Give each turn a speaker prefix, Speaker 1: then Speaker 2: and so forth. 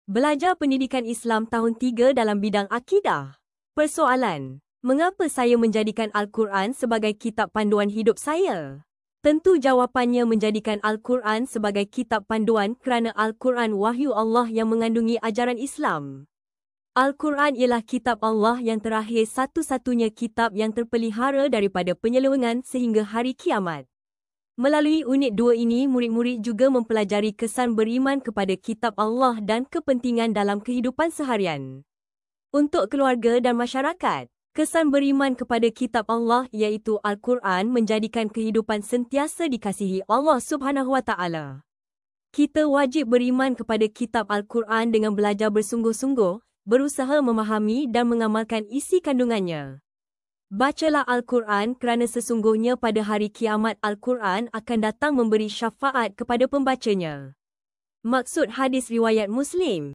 Speaker 1: Belajar Pendidikan Islam tahun 3 dalam bidang akidah. Persoalan: mengapa saya menjadikan Al-Quran sebagai kitab panduan hidup saya? Tentu jawapannya menjadikan Al-Quran sebagai kitab panduan kerana Al-Quran wahyu Allah yang mengandungi ajaran Islam. Al-Quran ialah kitab Allah yang terakhir, satu-satunya kitab yang terpelihara daripada penyelewengan sehingga hari kiamat. Melalui unit 2 ini, murid-murid juga mempelajari kesan beriman kepada kitab Allah dan kepentingan dalam kehidupan seharian. Untuk keluarga dan masyarakat, kesan beriman kepada kitab Allah iaitu Al-Quran menjadikan kehidupan sentiasa dikasihi Allah SWT. Kita wajib beriman kepada kitab Al-Quran dengan belajar bersungguh-sungguh, berusaha memahami dan mengamalkan isi kandungannya. Bacalah Al-Quran kerana sesungguhnya pada hari kiamat Al-Quran akan datang memberi syafaat kepada pembacanya. Maksud hadis riwayat Muslim.